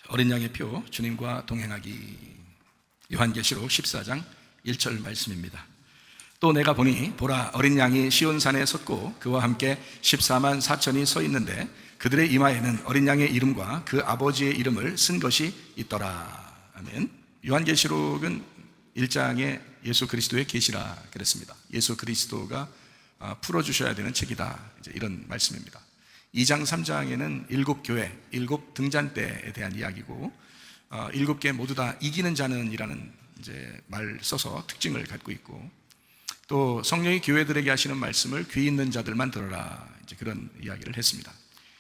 어린 양의 표 주님과 동행하기. 요한계시록 14장 1절 말씀입니다. 또 내가 보니 보라 어린 양이 시온산에 섰고 그와 함께 14만 4천이 서 있는데 그들의 이마에는 어린 양의 이름과 그 아버지의 이름을 쓴 것이 있더라. 아멘. 요한계시록은 1장에 예수 그리스도의 계시라 그랬습니다. 예수 그리스도가 풀어주셔야 되는 책이다, 이제 이런 말씀입니다. 2장 3장에는 7교회, 7등잔대에 대한 이야기고 7개 모두 다 이기는 자는 이라는 이제 말 써서 특징을 갖고 있고, 또 성령이 교회들에게 하시는 말씀을 귀 있는 자들만 들어라, 이제 그런 이야기를 했습니다.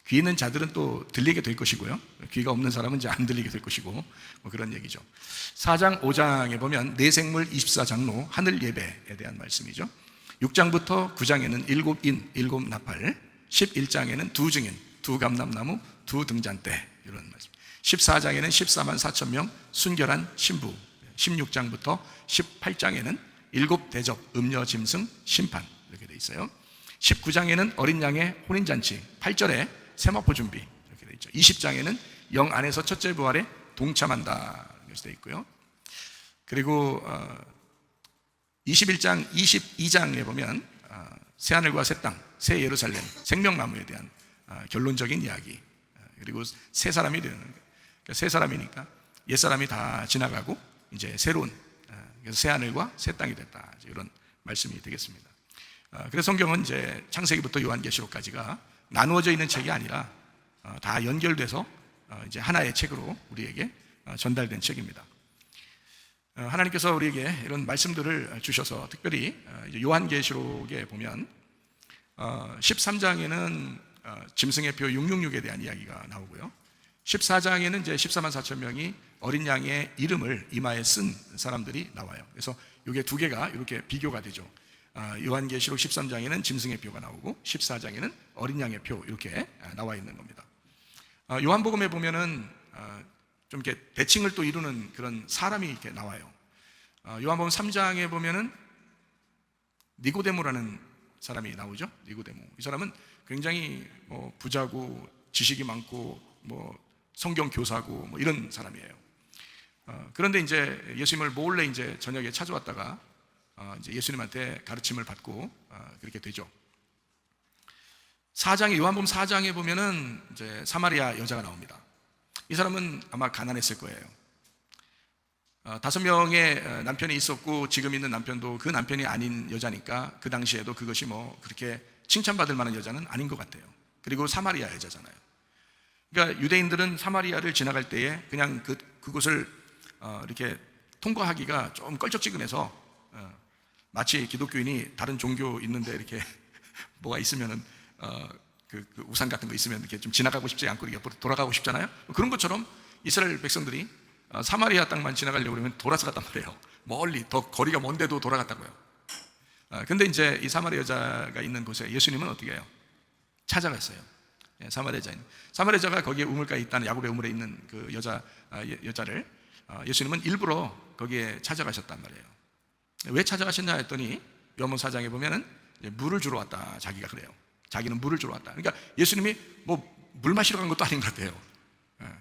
귀 있는 자들은 또 들리게 될 것이고요, 귀가 없는 사람은 이제 안 들리게 될 것이고, 뭐 그런 얘기죠. 4장 5장에 보면 내생물 24장로 하늘 예배에 대한 말씀이죠. 6장부터 9장에는 7인 7나팔, 11장에는 2증인 2감람나무 2등잔대, 이런 말씀. 14장에는 14만 4천 명 순결한 신부, 16장부터 18장에는 7대접 음녀 짐승 심판, 이렇게 돼 있어요. 19장에는 어린 양의 혼인잔치, 8절에 세마포 준비, 이렇게 돼 있죠. 20장에는 영 안에서 첫째 부활에 동참한다, 이렇게 돼 있고요. 그리고 21장 22장에 보면 새하늘과 새 땅, 새 예루살렘, 생명나무에 대한 결론적인 이야기, 그리고 새 사람이 되는, 그러니까 새 사람이니까 옛사람이 다 지나가고 이제 새로운, 그래서 새하늘과 새 땅이 됐다, 이런 말씀이 되겠습니다. 그래서 성경은 이제 창세기부터 요한계시록까지가 나누어져 있는 책이 아니라 다 연결돼서 이제 하나의 책으로 우리에게 전달된 책입니다. 하나님께서 우리에게 이런 말씀들을 주셔서, 특별히 요한계시록에 보면 13장에는 짐승의 표 666에 대한 이야기가 나오고요, 14장에는 이제 14만 4천 명이 어린 양의 이름을 이마에 쓴 사람들이 나와요. 그래서 이게 두 개가 이렇게 비교가 되죠. 요한계시록 13장에는 짐승의 표가 나오고 14장에는 어린 양의 표, 이렇게 나와 있는 겁니다. 요한복음에 보면은 좀 이렇게 대칭을 또 이루는 그런 사람이 이렇게 나와요. 요한복음 3장에 보면은 니고데모라는 사람이 나오죠. 니고데모. 이 사람은 굉장히 뭐 부자고 지식이 많고 뭐 성경 교사고 뭐 이런 사람이에요. 그런데 이제 예수님을 몰래 이제 저녁에 찾아왔다가 이제 예수님한테 가르침을 받고 그렇게 되죠. 4장에, 요한복음 4장에 보면은 이제 사마리아 여자가 나옵니다. 이 사람은 아마 가난했을 거예요. 5명의 남편이 있었고 지금 있는 남편도 그 남편이 아닌 여자니까 그 당시에도 그것이 뭐 그렇게 칭찬받을 만한 여자는 아닌 것 같아요. 그리고 사마리아 여자잖아요. 그러니까 유대인들은 사마리아를 지나갈 때에 그냥 그곳을 이렇게 통과하기가 좀 껄쩍지근해서, 마치 기독교인이 다른 종교 있는데 이렇게 뭐가 있으면은 그 우산 같은 거 있으면 이렇게 좀 지나가고 싶지 않고 이렇게 옆으로 돌아가고 싶잖아요. 그런 것처럼 이스라엘 백성들이 사마리아 땅만 지나가려고 그러면 돌아서 갔단 말이에요. 멀리, 더 거리가 먼데도 돌아갔다고요. 근데 이제 이 사마리아 여자가 있는 곳에 예수님은 어떻게 해요? 찾아갔어요. 사마리아 여자가 거기에 우물가에 있다는, 야곱의 우물에 있는 그 여자를 예수님은 일부러 거기에 찾아가셨단 말이에요. 왜 찾아가셨냐 했더니 요한복음 4장에 보면은 물을 주러 왔다, 자기가 그래요. 자기는 물을 주러 왔다. 그러니까 예수님이 뭐 물 마시러 간 것도 아닌 것 같아요.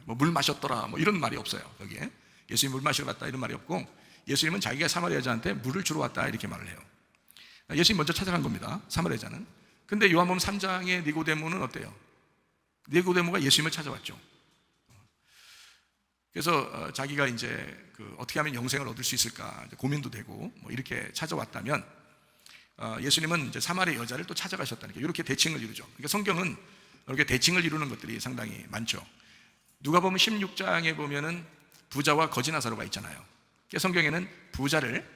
뭐 물 마셨더라 뭐 이런 말이 없어요. 거기에 예수님 물 마시러 갔다 이런 말이 없고, 예수님은 자기가 사마리아 여자한테 물을 주러 왔다 이렇게 말을 해요. 예수님 먼저 찾아간 겁니다, 사마리아 여자는. 근데 요한복음 3장의 니고데모는 어때요? 니고데모가 예수님을 찾아왔죠. 그래서 자기가 이제 어떻게 하면 영생을 얻을 수 있을까 고민도 되고 뭐 이렇게 찾아왔다면, 예수님은 이제 사마리아 여자를 또 찾아가셨다는 게, 이렇게 대칭을 이루죠. 그러니까 성경은 이렇게 대칭을 이루는 것들이 상당히 많죠. 누가복음 16장에 보면은 부자와 거지 나사로가 있잖아요. 성경에는 부자를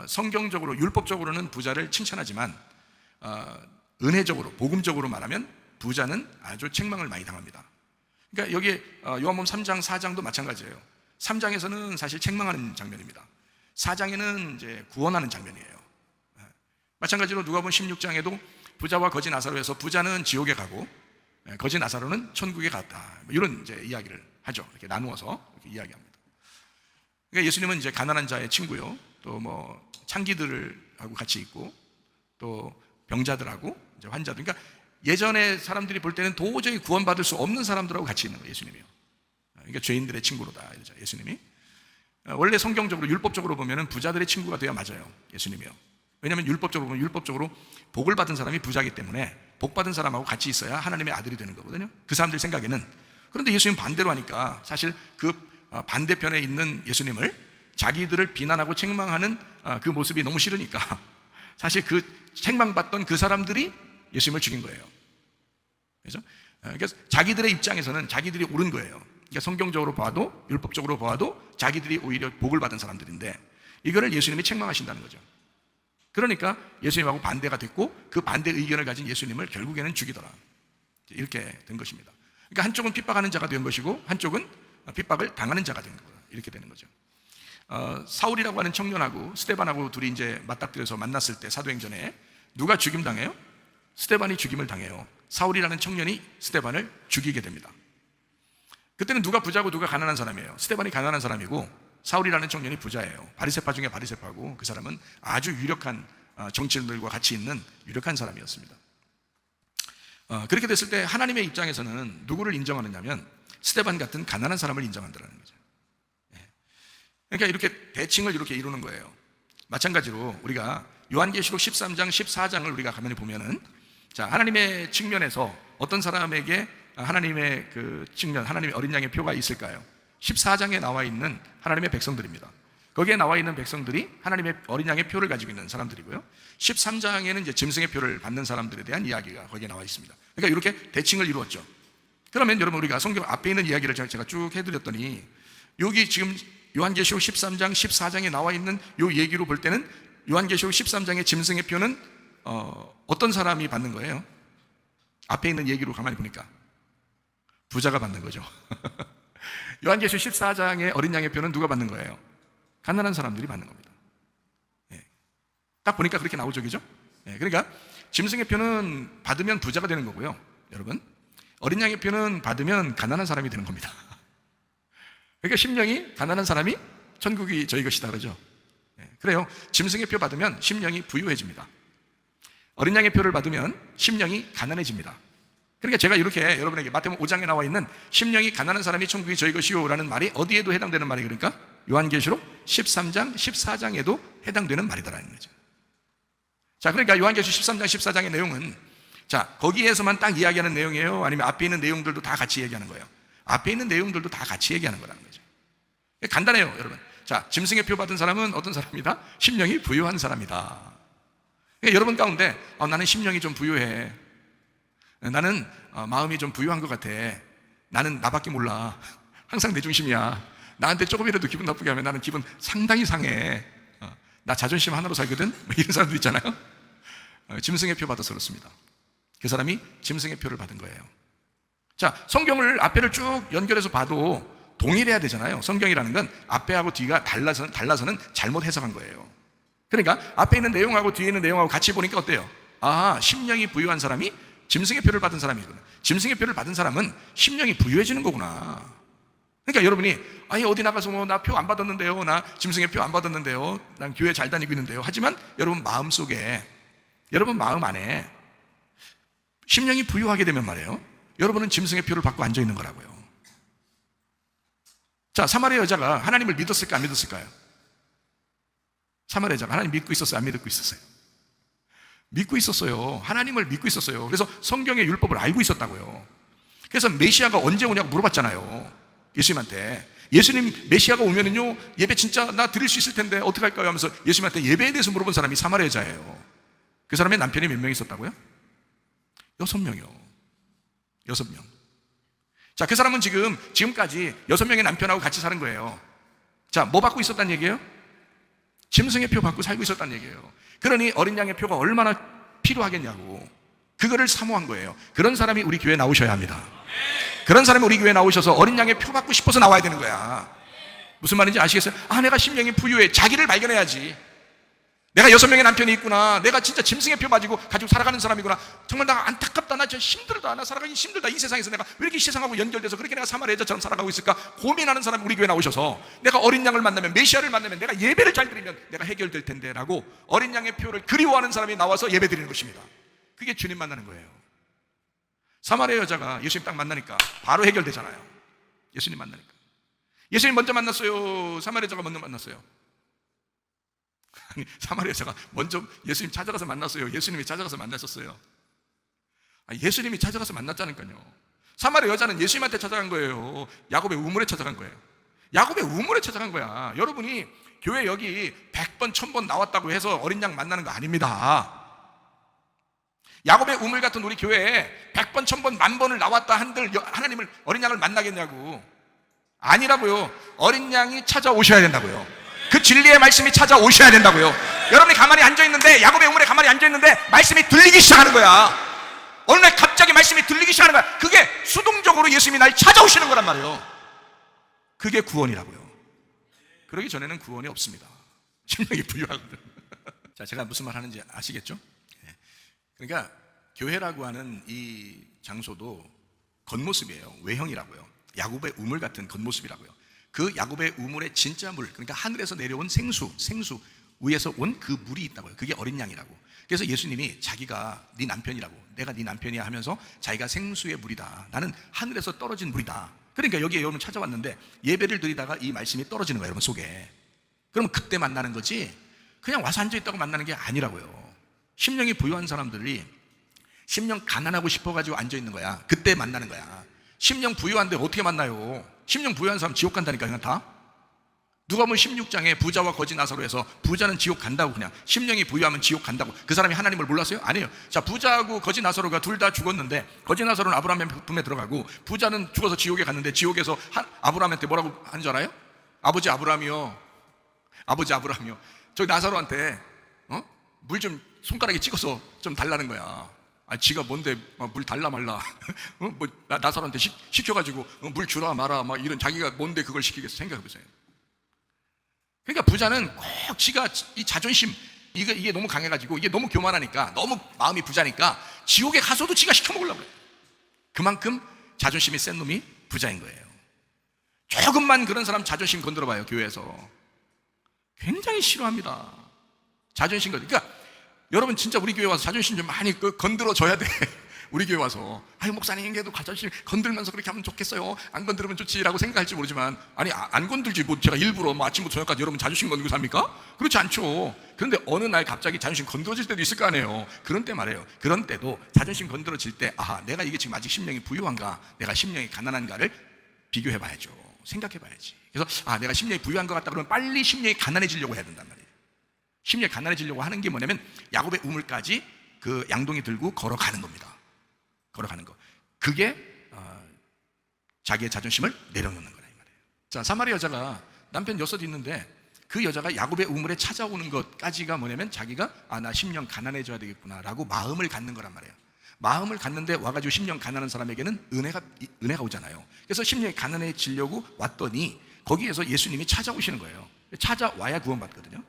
성경적으로, 율법적으로는 부자를 칭찬하지만 은혜적으로, 복음적으로 말하면 부자는 아주 책망을 많이 당합니다. 그러니까 여기 요한복음 3장 4장도 마찬가지예요. 3장에서는 사실 책망하는 장면입니다. 4장에는 이제 구원하는 장면이에요. 마찬가지로 누가복음 16장에도 부자와 거지 나사로에서 부자는 지옥에 가고 거지 나사로는 천국에 갔다, 이런 이제 이야기를 하죠. 이렇게 나누어서 이렇게 이야기합니다. 그러니까 예수님은 이제 가난한 자의 친구요, 또 뭐 창기들하고 같이 있고, 또 병자들하고 이제 환자들, 그러니까 예전에 사람들이 볼 때는 도저히 구원받을 수 없는 사람들하고 같이 있는 거예요, 예수님이요. 그러니까 죄인들의 친구로다 이러죠, 예수님이. 원래 성경적으로 율법적으로 보면은 부자들의 친구가 돼야 맞아요, 예수님이요. 왜냐하면 율법적으로 보면 율법적으로 복을 받은 사람이 부자이기 때문에 복 받은 사람하고 같이 있어야 하나님의 아들이 되는 거거든요, 그 사람들 생각에는. 그런데 예수님 반대로 하니까 사실 그 반대편에 있는 예수님을 자기들을 비난하고 책망하는 그 모습이 너무 싫으니까 사실 그 책망받던 그 사람들이 예수님을 죽인 거예요. 그래서 자기들의 입장에서는 자기들이 옳은 거예요. 그러니까 성경적으로 봐도 율법적으로 봐도 자기들이 오히려 복을 받은 사람들인데 이거를 예수님이 책망하신다는 거죠. 그러니까 예수님하고 반대가 됐고 그 반대 의견을 가진 예수님을 결국에는 죽이더라, 이렇게 된 것입니다. 그러니까 한쪽은 핍박하는 자가 된 것이고 한쪽은 핍박을 당하는 자가 된 거다, 이렇게 되는 거죠. 사울이라고 하는 청년하고 스데반하고 둘이 이제 맞닥뜨려서 만났을 때 사도행전에 누가 죽임 당해요? 스데반이 죽임을 당해요. 사울이라는 청년이 스데반을 죽이게 됩니다. 그때는 누가 부자고 누가 가난한 사람이에요? 스데반이 가난한 사람이고 사울이라는 청년이 부자예요. 바리새파 중에 바리새파고 그 사람은 아주 유력한 정치인들과 같이 있는 유력한 사람이었습니다. 그렇게 됐을 때 하나님의 입장에서는 누구를 인정하느냐면 스데반 같은 가난한 사람을 인정한다는 거죠. 그러니까 이렇게 대칭을 이렇게 이루는 거예요. 마찬가지로 우리가 요한계시록 13장 14장을 우리가 가만히 보면은, 자, 하나님의 측면에서 어떤 사람에게 하나님의 그 측면, 하나님의 어린 양의 표가 있을까요? 14장에 나와 있는 하나님의 백성들입니다. 거기에 나와 있는 백성들이 하나님의 어린 양의 표를 가지고 있는 사람들이고요. 13장에는 이제 짐승의 표를 받는 사람들에 대한 이야기가 거기에 나와 있습니다. 그러니까 이렇게 대칭을 이루었죠. 그러면 여러분, 우리가 성경 앞에 있는 이야기를 제가 쭉 해드렸더니 여기 지금 요한계시록 13장 14장에 나와 있는 이 얘기로 볼 때는 요한계시록 13장의 짐승의 표는 어떤 사람이 받는 거예요? 앞에 있는 얘기로 가만히 보니까 부자가 받는 거죠. 요한계시록 14장의 어린 양의 표는 누가 받는 거예요? 가난한 사람들이 받는 겁니다. 딱 보니까 그렇게 나오죠, 그죠? 그러니까 짐승의 표는 받으면 부자가 되는 거고요, 여러분. 어린 양의 표는 받으면 가난한 사람이 되는 겁니다. 그러니까 심령이 가난한 사람이 천국이 저희 것이다 그러죠. 그래요. 짐승의 표 받으면 심령이 부유해집니다. 어린 양의 표를 받으면 심령이 가난해집니다. 그러니까 제가 이렇게 여러분에게 마태복음 5장에 나와 있는 심령이 가난한 사람이 천국이 저희 것이요 라는 말이 어디에도 해당되는 말이, 그러니까 요한계시록 13장 14장에도 해당되는 말이다라는 거죠. 자, 그러니까 요한계시록 13장 14장의 내용은, 자, 거기에서만 딱 이야기하는 내용이에요? 아니면 앞에 있는 내용들도 다 같이 얘기하는 거예요? 앞에 있는 내용들도 다 같이 얘기하는 거라는 거죠. 간단해요, 여러분. 자, 짐승의 표 받은 사람은 어떤 사람이다? 심령이 부유한 사람이다. 그러니까 여러분 가운데 나는 심령이 좀 부유해, 나는 마음이 좀 부유한 것 같아, 나는 나밖에 몰라, 항상 내 중심이야, 나한테 조금이라도 기분 나쁘게 하면 나는 기분 상당히 상해, 나 자존심 하나로 살거든, 이런 사람도 있잖아요. 짐승의 표 받아서 그렇습니다. 그 사람이 짐승의 표를 받은 거예요. 자, 성경을 앞에를 쭉 연결해서 봐도 동일해야 되잖아요. 성경이라는 건 앞에하고 뒤가 달라서는 잘못 해석한 거예요. 그러니까 앞에 있는 내용하고 뒤에 있는 내용하고 같이 보니까 어때요? 아, 심령이 부유한 사람이 짐승의 표를 받은 사람이구나. 짐승의 표를 받은 사람은 심령이 부유해지는 거구나. 그러니까 여러분이 어디 나가서 나 표 안 받았는데요, 나 짐승의 표 안 받았는데요, 난 교회 잘 다니고 있는데요. 하지만 여러분 마음속에, 여러분 마음 안에 심령이 부유하게 되면 말이에요, 여러분은 짐승의 표를 받고 앉아 있는 거라고요. 자, 사마리아 여자가 하나님을 믿었을까 안 믿었을까요? 사마리아 여자가 하나님 믿고 있었어요, 안 믿고 있었어요? 믿고 있었어요. 하나님을 믿고 있었어요. 그래서 성경의 율법을 알고 있었다고요. 그래서 메시아가 언제 오냐고 물어봤잖아요, 예수님한테. 예수님, 메시아가 오면은요, 예배 진짜 나 드릴 수 있을 텐데 어떡할까요 하면서 예수님한테 예배에 대해서 물어본 사람이 사마리아 여자예요. 그 사람의 남편이 몇 명 있었다고요? 6명이요. 6명. 자, 그 사람은 지금까지 6명의 남편하고 같이 사는 거예요. 자, 뭐 받고 있었단 얘기예요? 짐승의 표 받고 살고 있었단 얘기예요. 그러니 어린 양의 표가 얼마나 필요하겠냐고, 그거를 사모한 거예요. 그런 사람이 우리 교회에 나오셔야 합니다. 그런 사람이 우리 교회에 나오셔서 어린 양의 표 받고 싶어서 나와야 되는 거야. 무슨 말인지 아시겠어요? 내가 심령이 부유해. 자기를 발견해야지. 내가 6명의 남편이 있구나, 내가 진짜 짐승의 표 가지고 살아가는 사람이구나, 정말 나 안타깝다, 나 진짜 힘들다, 나 살아가기 힘들다, 이 세상에서 내가 왜 이렇게 이 세상하고 연결돼서 그렇게 내가 사마리아 여자처럼 살아가고 있을까 고민하는 사람이 우리 교회에 나오셔서 내가 어린 양을 만나면, 메시아를 만나면, 내가 예배를 잘 드리면 내가 해결될 텐데 라고 어린 양의 표를 그리워하는 사람이 나와서 예배 드리는 것입니다. 그게 주님 만나는 거예요. 사마리아 여자가 예수님 딱 만나니까 바로 해결되잖아요. 예수님 만나니까. 예수님 먼저 만났어요? 사마리아 여자가 먼저 만났어요? 아니, 사마리아 여자가 먼저 예수님 찾아가서 만났어요? 예수님이 찾아가서 만났었어요? 예수님이 찾아가서 만났자니까요. 사마리아 여자는 예수님한테 찾아간 거예요. 야곱의 우물에 찾아간 거예요. 야곱의 우물에 찾아간 거야. 여러분이 교회 여기 100번 1000번 나왔다고 해서 어린 양 만나는 거 아닙니다. 야곱의 우물 같은 우리 교회에 100번 1000번 10,000번을 나왔다 한들 하나님을 어린 양을 만나겠냐고. 아니라고요. 어린 양이 찾아오셔야 된다고요. 그 진리의 말씀이 찾아오셔야 된다고요. 여러분이 가만히 앉아있는데, 야곱의 우물에 가만히 앉아있는데 말씀이 들리기 시작하는 거야. 어느 날 갑자기 말씀이 들리기 시작하는 거야. 그게 수동적으로 예수님이 날 찾아오시는 거란 말이에요. 그게 구원이라고요. 그러기 전에는 구원이 없습니다. 심령이 부유하거든. 자, 제가 무슨 말 하는지 아시겠죠? 그러니까 교회라고 하는 이 장소도 겉모습이에요. 외형이라고요. 야곱의 우물 같은 겉모습이라고요. 그 야곱의 우물의 진짜 물, 그러니까 하늘에서 내려온 생수 위에서 온 그 물이 있다고요. 그게 어린 양이라고. 그래서 예수님이 자기가 네 남편이라고, 내가 네 남편이야 하면서 자기가 생수의 물이다, 나는 하늘에서 떨어진 물이다. 그러니까 여기에 여러분 찾아왔는데 예배를 드리다가 이 말씀이 떨어지는 거예요, 여러분 속에. 그러면 그때 만나는 거지 그냥 와서 앉아있다고 만나는 게 아니라고요. 심령이 부유한 사람들이 심령 가난하고 싶어가지고 앉아있는 거야. 그때 만나는 거야. 심령 부유한데 어떻게 만나요? 심령 부유한 사람 지옥 간다니까. 그냥 다 누가복음 16장에 부자와 거지 나사로에서 부자는 지옥 간다고, 그냥 심령이 부유하면 지옥 간다고. 그 사람이 하나님을 몰랐어요? 아니에요. 자, 부자하고 거지 나사로가 둘 다 죽었는데 거지 나사로는 아브라함의 품에 들어가고 부자는 죽어서 지옥에 갔는데 지옥에서 아브라함한테 뭐라고 하는 줄 알아요? 아버지 아브라함이요, 저기 나사로한테 물 좀 손가락에 찍어서 좀 달라는 거야. 지가 뭔데 물 달라 말라 뭐 나사로한테 시켜가지고 물 주라 마라 막 이런, 자기가 뭔데 그걸 시키겠어. 생각해보세요. 그러니까 부자는 꼭 지가 이 자존심 이게 너무 강해가지고, 이게 너무 교만하니까, 너무 마음이 부자니까 지옥에 가서도 지가 시켜먹으려고 그래. 그만큼 자존심이 센 놈이 부자인 거예요. 조금만 그런 사람 자존심 건드려봐요. 교회에서 굉장히 싫어합니다. 자존심 건드려. 그러니까 여러분 진짜 우리 교회 와서 자존심 좀 많이 건드려줘야 돼. 우리 교회 와서 아유 목사님 그래도 자존심 건들면서 그렇게 하면 좋겠어요, 안 건드리면 좋지라고 생각할지 모르지만, 아니 안 건들지 뭐 제가 일부러 뭐 아침부터 저녁까지 여러분 자존심 건들고 삽니까? 그렇지 않죠. 그런데 어느 날 갑자기 자존심 건드려질 때도 있을 거 아니에요. 그런 때 말이에요. 그런 때도 자존심 건드려질 때, 내가 이게 지금 아직 심령이 부유한가, 내가 심령이 가난한가를 비교해봐야죠. 생각해봐야지. 그래서 내가 심령이 부유한 것 같다 그러면 빨리 심령이 가난해지려고 해야 된단 말이에요. 심령이 가난해지려고 하는 게 뭐냐면 야곱의 우물까지 그 양동이 들고 걸어가는 겁니다. 걸어가는 거. 그게 자기의 자존심을 내려놓는 거라 이 말이에요. 자, 사마리아 여자가 남편 6 있는데 그 여자가 야곱의 우물에 찾아오는 것까지가 뭐냐면 자기가 나 심령 가난해져야 되겠구나 라고 마음을 갖는 거란 말이에요. 마음을 갖는데 와가지고 심령 가난한 사람에게는 은혜가 오잖아요. 그래서 심령이 가난해지려고 왔더니 거기에서 예수님이 찾아오시는 거예요. 찾아와야 구원받거든요.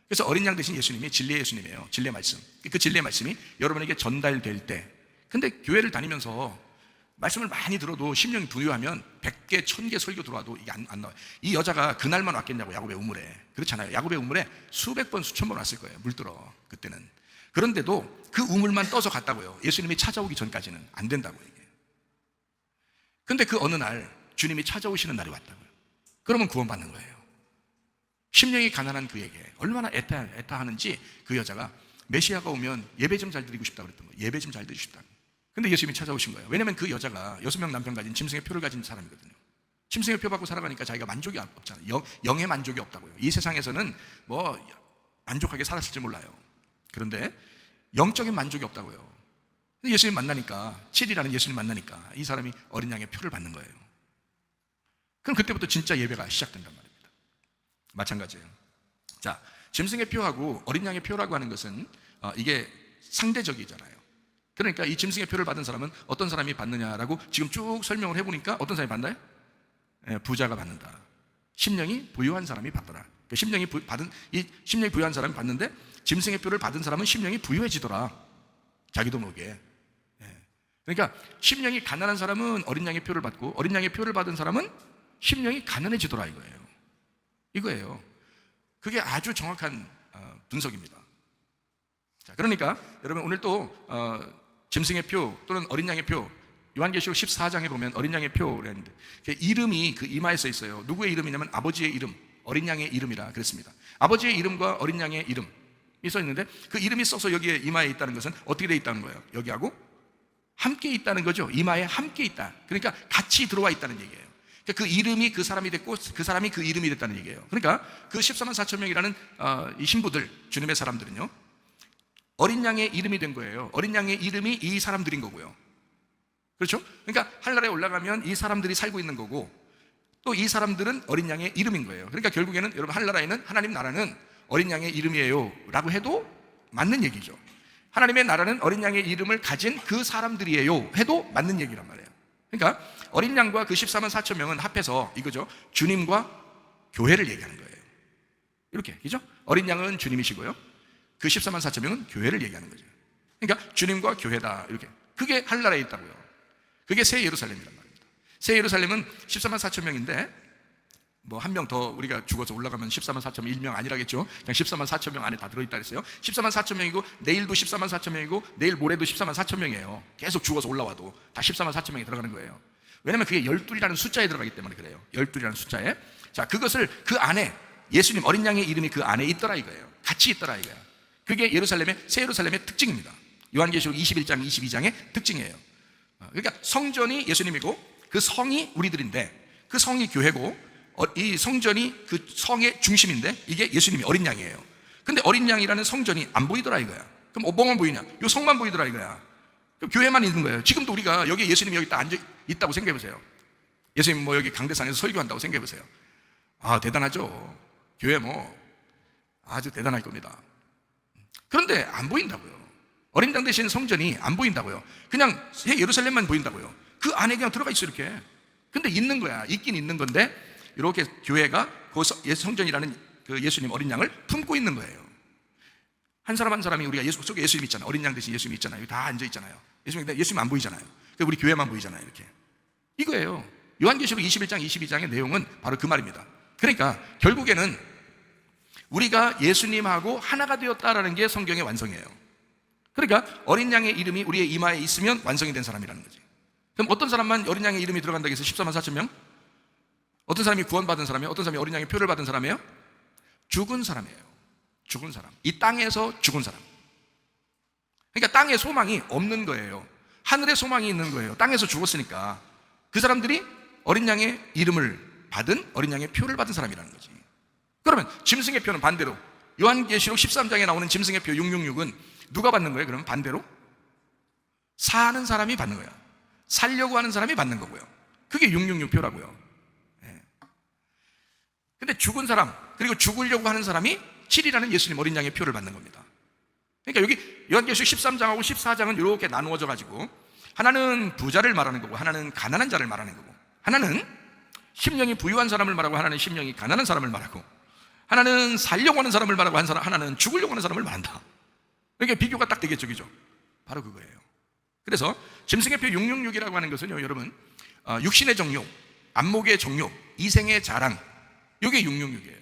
그래서 어린 양 대신 예수님이 진리의 예수님이에요. 진리의 말씀. 그 진리의 말씀이 여러분에게 전달될 때, 근데 교회를 다니면서 말씀을 많이 들어도 심령이 부유하면 100개 1000개 설교 들어와도 이게 안 나와요. 이 여자가 그날만 왔겠냐고, 야곱의 우물에. 그렇잖아요. 야곱의 우물에 수백 번 수천 번 왔을 거예요. 물 들어 그때는. 그런데도 그 우물만 떠서 갔다고요. 예수님이 찾아오기 전까지는 안 된다고 이게. 근데 그 어느 날 주님이 찾아오시는 날이 왔다고요. 그러면 구원받는 거예요. 심령이 가난한 그에게 얼마나 애타하는지 그 여자가 메시아가 오면 예배 좀 잘 드리고 싶다 그랬던 거예요. 예배 좀 잘 드리고 싶다. 근데 예수님이 찾아오신 거예요. 왜냐면 그 여자가 6명 남편 가진 짐승의 표를 가진 사람이거든요. 짐승의 표 받고 살아가니까 자기가 만족이 없잖아요. 영의 만족이 없다고요. 이 세상에서는 뭐 만족하게 살았을지 몰라요. 그런데 영적인 만족이 없다고요. 근데 예수님 만나니까, 7이라는 예수님 만나니까 이 사람이 어린 양의 표를 받는 거예요. 그럼 그때부터 진짜 예배가 시작된단 말입니다. 마찬가지예요. 자, 짐승의 표하고 어린 양의 표라고 하는 것은 이게 상대적이잖아요. 그러니까 이 짐승의 표를 받은 사람은 어떤 사람이 받느냐라고 지금 쭉 설명을 해보니까 어떤 사람이 받나요? 부자가 받는다. 심령이 부유한 사람이 받더라. 심령이 부유한 사람이 받는데 짐승의 표를 받은 사람은 심령이 부유해지더라. 자기도 모르게. 그러니까 심령이 가난한 사람은 어린 양의 표를 받고 어린 양의 표를 받은 사람은 심령이 가난해지더라 이거예요. 그게 아주 정확한 분석입니다. 자, 그러니까 여러분 오늘 또 짐승의 표 또는 어린 양의 표, 요한계시록 14장에 보면 어린 양의 표라는데 이름이 그 이마에 써 있어요. 누구의 이름이냐면 아버지의 이름, 어린 양의 이름이라 그랬습니다. 아버지의 이름과 어린 양의 이름이 써 있는데 그 이름이 써서 여기에 이마에 있다는 것은 어떻게 되어 있다는 거예요? 여기하고 함께 있다는 거죠. 이마에 함께 있다. 그러니까 같이 들어와 있다는 얘기예요. 그 이름이 그 사람이 됐고 그 사람이 그 이름이 됐다는 얘기예요. 그러니까 그 14만 4천 명이라는 이 신부들, 주님의 사람들은요, 어린 양의 이름이 된 거예요. 어린 양의 이름이 이 사람들인 거고요. 그렇죠? 그러니까 하늘나라에 올라가면 이 사람들이 살고 있는 거고 또 이 사람들은 어린 양의 이름인 거예요. 그러니까 결국에는 여러분 하늘나라에는 하나님 나라는 어린 양의 이름이에요 라고 해도 맞는 얘기죠. 하나님의 나라는 어린 양의 이름을 가진 그 사람들이에요 해도 맞는 얘기란 말이에요. 그러니까 어린 양과 그 14만 4천 명은 합해서 이거죠. 주님과 교회를 얘기하는 거예요. 이렇게, 그죠? 어린 양은 주님이시고요. 그 14만 4천 명은 교회를 얘기하는 거죠. 그러니까 주님과 교회다. 이렇게. 그게 하늘나라에 있다고요. 그게 새 예루살렘이란 말입니다. 새 예루살렘은 14만 4천 명인데 뭐 한 명 더 우리가 죽어서 올라가면 14만 4천 명 1명 아니라겠죠. 그냥 14만 4천 명 안에 다 들어있다 그랬어요. 14만 4천 명이고 내일도 14만 4천 명이고 내일 모레도 14만 4천 명이에요. 계속 죽어서 올라와도 다 14만 4천 명이 들어가는 거예요. 왜냐면 그게 12이라는 숫자에 들어가기 때문에 그래요. 12이라는 숫자에. 자, 그것을 그 안에 예수님 어린 양의 이름이 그 안에 있더라 이거예요. 같이 있더라 이거야. 그게 예루살렘의 새 예루살렘의 특징입니다. 요한계시록 21장 22장의 특징이에요. 그러니까 성전이 예수님이고 그 성이 우리들인데 그 성이 교회고 이 성전이 그 성의 중심인데 이게 예수님이 어린 양이에요. 근데 어린 양이라는 성전이 안 보이더라 이거야. 그럼 뭐만 보이냐? 요 성만 보이더라 이거야. 그럼 교회만 있는 거예요. 지금도 우리가 여기 예수님이 여기 딱 앉아 있다고 생각해 보세요. 예수님 뭐 여기 강대산에서 설교한다고 생각해 보세요. 아, 대단하죠. 교회 뭐 아주 대단할 겁니다. 그런데 안 보인다고요. 어린 양 대신 성전이 안 보인다고요. 그냥 새 예루살렘만 보인다고요. 그 안에 그냥 들어가 있어 이렇게. 근데 있는 거야. 있긴 있는 건데 이렇게 교회가 그 성전이라는 그 예수님 어린 양을 품고 있는 거예요. 한 사람 한 사람이 우리가 예수 속에 예수님 있잖아요. 어린 양 대신 예수님 있잖아요. 다 앉아 있잖아요. 예수님 안 보이잖아요. 우리 교회만 보이잖아요. 이렇게. 이거예요. 요한계시록 21장 22장의 내용은 바로 그 말입니다. 그러니까 결국에는 우리가 예수님하고 하나가 되었다라는 게 성경의 완성이에요. 그러니까 어린 양의 이름이 우리의 이마에 있으면 완성이 된 사람이라는 거지. 그럼 어떤 사람만 어린 양의 이름이 들어간다고 해서 14만 4천 명? 어떤 사람이 구원받은 사람이에요? 어떤 사람이 어린 양의 표를 받은 사람이에요? 죽은 사람이에요. 죽은 사람. 이 땅에서 죽은 사람. 그러니까 땅에 소망이 없는 거예요. 하늘에 소망이 있는 거예요. 땅에서 죽었으니까 그 사람들이 어린 양의 이름을 받은 어린 양의 표를 받은 사람이라는 거지. 그러면 짐승의 표는 반대로 요한계시록 13장에 나오는 짐승의 표 666은 누가 받는 거예요? 그러면 반대로 사는 사람이 받는 거야. 살려고 하는 사람이 받는 거고요. 그게 666표라고요. 근데 죽은 사람 그리고 죽으려고 하는 사람이 7이라는 예수님 어린 양의 표를 받는 겁니다. 그러니까 여기 요한계시록 13장하고 14장은 이렇게 나누어져 가지고 하나는 부자를 말하는 거고 하나는 가난한 자를 말하는 거고 하나는 심령이 부유한 사람을 말하고 하나는 심령이 가난한 사람을 말하고 하나는 살려고 하는 사람을 말하고 하나는 죽으려고 하는 사람을 말한다. 그러니까 비교가 딱 되겠죠, 그죠? 바로 그거예요. 그래서 짐승의 표 666이라고 하는 것은요, 여러분, 육신의 정욕, 안목의 정욕, 이생의 자랑, 이게 666이에요.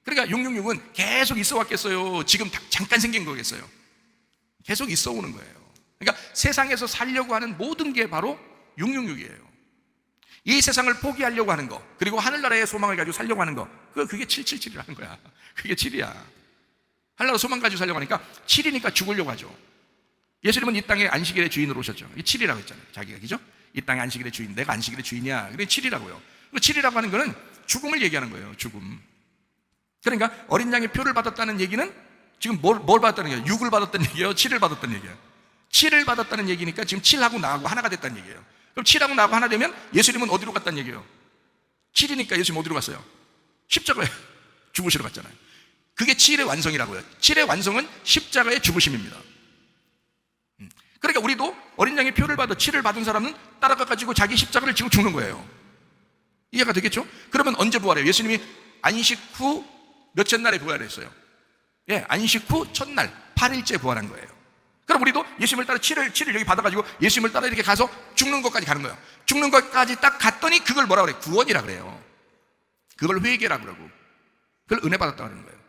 그러니까 666은 계속 있어 왔겠어요? 지금 잠깐 생긴 거겠어요? 계속 있어 오는 거예요. 그러니까 세상에서 살려고 하는 모든 게 바로 666이에요. 이 세상을 포기하려고 하는 거, 그리고 하늘나라의 소망을 가지고 살려고 하는 거, 그게 777이라는 거야. 그게 7이야. 하늘나라 소망 가지고 살려고 하니까 7이니까 죽으려고 하죠. 예수님은 이 땅의 안식일의 주인으로 오셨죠. 이게 7이라고 했잖아요. 자기가, 그죠? 이 땅의 안식일의 주인, 내가 안식일의 주인이야. 그게 7이라고요. 7이라고 하는 거는 죽음을 얘기하는 거예요. 죽음. 그러니까 어린 양의 표를 받았다는 얘기는 지금 뭘 받았다는 얘기예요? 6을 받았다는 얘기예요? 7을 받았다는 얘기예요? 7을 받았다는 얘기니까 지금 7하고 나하고 하나가 됐다는 얘기예요. 그럼 7하고 나하고 하나 되면 예수님은 어디로 갔다는 얘기예요? 7이니까 예수님 어디로 갔어요? 십자가에 죽으시러 갔잖아요. 그게 7의 완성이라고요. 7의 완성은 십자가의 죽으심입니다. 그러니까 우리도 어린 양의 표를 받아 7을 받은 사람은 따라가가지고 자기 십자가를 지고 죽는 거예요. 이해가 되겠죠? 그러면 언제 부활해요? 예수님이 안식 후 몇째 날에 부활했어요? 예, 안식 후 첫날 8일째 부활한 거예요. 그럼 우리도 예수님을 따라 7을 여기 받아가지고 예수님을 따라 이렇게 가서 죽는 것까지 가는 거예요. 죽는 것까지 딱 갔더니 그걸 뭐라 그래요? 구원이라 그래요. 그걸 회개라 그러고 그걸 은혜 받았다고 하는 거예요.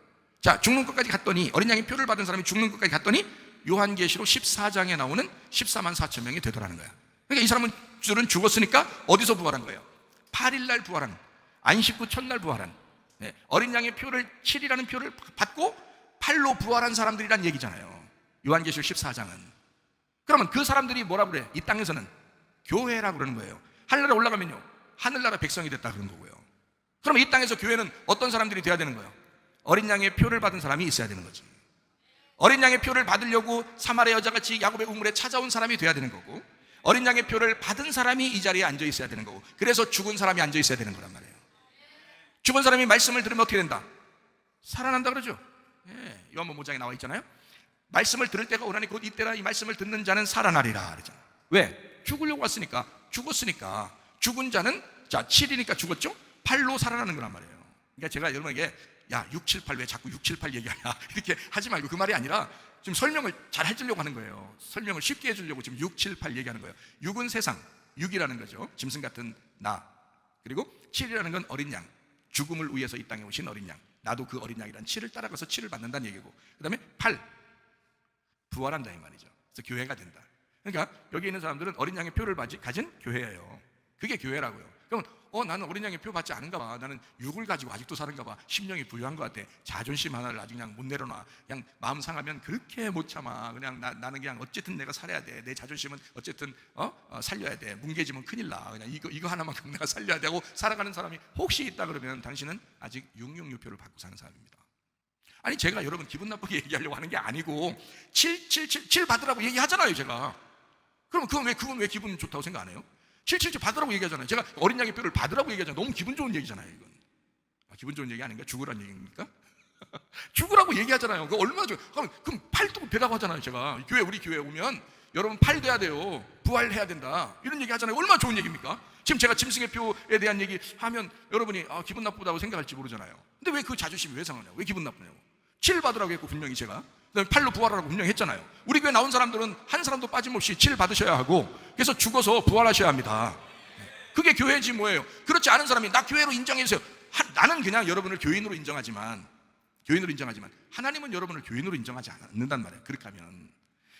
자, 죽는 것까지 갔더니 어린 양의 표를 받은 사람이 죽는 것까지 갔더니 요한계시록 14장에 나오는 14만 4천 명이 되더라는 거야. 그러니까 이 사람은 줄은 죽었으니까 어디서 부활한 거예요? 8일날 부활한, 안식구 첫날 부활한, 어린 양의 표를 7이라는 표를 받고 8로 부활한 사람들이란 얘기잖아요. 요한계시록 14장은. 그러면 그 사람들이 뭐라 그래? 이 땅에서는 교회라고 그러는 거예요. 하늘나라 올라가면요, 하늘나라 백성이 됐다 그런 거고요. 그러면 이 땅에서 교회는 어떤 사람들이 돼야 되는 거예요? 어린 양의 표를 받은 사람이 있어야 되는 거죠. 어린 양의 표를 받으려고 사마리아 여자같이 야곱의 우물에 찾아온 사람이 돼야 되는 거고, 어린 양의 표를 받은 사람이 이 자리에 앉아 있어야 되는 거고, 그래서 죽은 사람이 앉아 있어야 되는 거란 말이에요. 죽은 사람이 말씀을 들으면 어떻게 된다? 살아난다 그러죠. 요한복음 5장에 나와 있잖아요. 말씀을 들을 때가 오나니 곧 이때라. 이 말씀을 듣는 자는 살아나리라 그러잖아요. 왜? 죽으려고 왔으니까, 죽었으니까. 죽은 자는, 자 7이니까 죽었죠? 8로 살아나는 거란 말이에요. 그러니까 제가 여러분에게 야 6, 7, 8 왜 자꾸 6, 7, 8 얘기하냐 이렇게 하지 말고, 그 말이 아니라 지금 설명을 잘 해주려고 하는 거예요. 설명을 쉽게 해주려고 지금 6, 7, 8 얘기하는 거예요. 6은 세상, 6이라는 거죠. 짐승 같은 나. 그리고 7이라는 건 어린 양, 죽음을 위해서 이 땅에 오신 어린 양. 나도 그 어린 양이란 7을 따라가서 7을 받는다는 얘기고, 그 다음에 8, 부활한다 이 말이죠. 그래서 교회가 된다. 그러니까 여기 있는 사람들은 어린 양의 표를 가진 교회예요. 그게 교회라고요. 그러면 나는 어린 양의 표 받지 않은가 봐. 나는 6을 가지고 아직도 사는가 봐. 심령이 부유한 것 같아. 자존심 하나를 아직 그냥 못 내려놔. 그냥 마음 상하면 그렇게 못 참아. 그냥 나는 그냥 어쨌든 내가 살아야 돼. 내 자존심은 어쨌든 살려야 돼. 뭉개지면 큰일 나. 그냥 이거 하나만큼 내가 살려야 되고 살아가는 사람이 혹시 있다 그러면 당신은 아직 666표를 받고 사는 사람입니다. 아니 제가 여러분 기분 나쁘게 얘기하려고 하는 게 아니고 7 받으라고 얘기하잖아요 제가. 그럼 그건 왜 기분 좋다고 생각 안 해요? 7 받으라고 얘기하잖아요. 제가 어린 양의 표를 받으라고 얘기하잖아요. 너무 기분 좋은 얘기잖아요 이건. 기분 좋은 얘기 아닌가? 죽으란 얘기입니까? 죽으라고 얘기하잖아요. 그 얼마나 좋아요. 그럼 8도 되라고 하잖아요 제가. 우리 교회 오면 여러분 8 돼야 돼요. 부활해야 된다 이런 얘기 하잖아요. 얼마나 좋은 얘기입니까? 지금 제가 짐승의 표에 대한 얘기 하면 여러분이 기분 나쁘다고 생각할지 모르잖아요. 근데 왜 그 자존심이 왜 상하냐고, 왜 기분 나쁘냐고. 7 받으라고 했고 분명히 제가 8로 부활하라고 분명히 했잖아요. 우리 교회 나온 사람들은 한 사람도 빠짐없이 7 받으셔야 하고, 그래서 죽어서 부활하셔야 합니다. 그게 교회지 뭐예요. 그렇지 않은 사람이 나 교회로 인정해주세요. 나는 그냥 여러분을 교인으로 인정하지만 하나님은 여러분을 교인으로 인정하지 않는단 말이에요. 그렇게 하면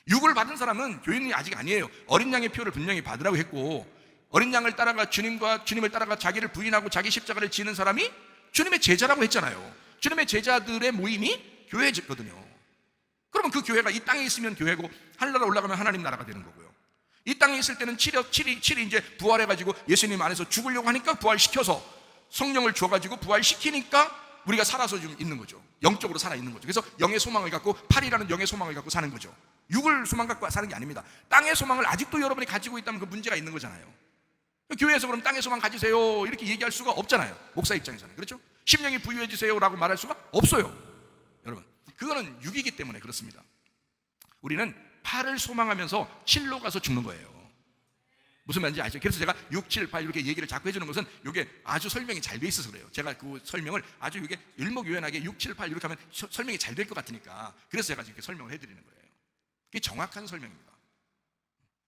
6을 받은 사람은 교인이 아직 아니에요. 어린 양의 표를 분명히 받으라고 했고, 어린 양을 따라가 주님을 따라가 자기를 부인하고 자기 십자가를 지는 사람이 주님의 제자라고 했잖아요. 주님의 제자들의 모임이 교회거든요. 그러면 그 교회가 이 땅에 있으면 교회고, 하늘나라 올라가면 하나님 나라가 되는 거고요. 이 땅에 있을 때는 7이 이제 부활해가지고 예수님 안에서 죽으려고 하니까 부활시켜서 성령을 줘가지고 부활시키니까 우리가 살아서 좀 있는 거죠. 영적으로 살아있는 거죠. 그래서 영의 소망을 갖고, 8이라는 영의 소망을 갖고 사는 거죠. 6을 소망 갖고 사는 게 아닙니다. 땅의 소망을 아직도 여러분이 가지고 있다면 그 문제가 있는 거잖아요. 교회에서 그럼 땅의 소망 가지세요 이렇게 얘기할 수가 없잖아요. 목사 입장에서는. 그렇죠? 심령이 부유해지세요 라고 말할 수가 없어요. 여러분, 그거는 6이기 때문에 그렇습니다. 우리는 8을 소망하면서 7로 가서 죽는 거예요. 무슨 말인지 아시죠? 그래서 제가 6, 7, 8 이렇게 얘기를 자꾸 해주는 것은 이게 아주 설명이 잘 돼 있어서 그래요. 제가 그 설명을 아주 이게 일목요연하게 6, 7, 8 이렇게 하면 설명이 잘 될 것 같으니까, 그래서 제가 이렇게 설명을 해드리는 거예요. 그게 정확한 설명입니다.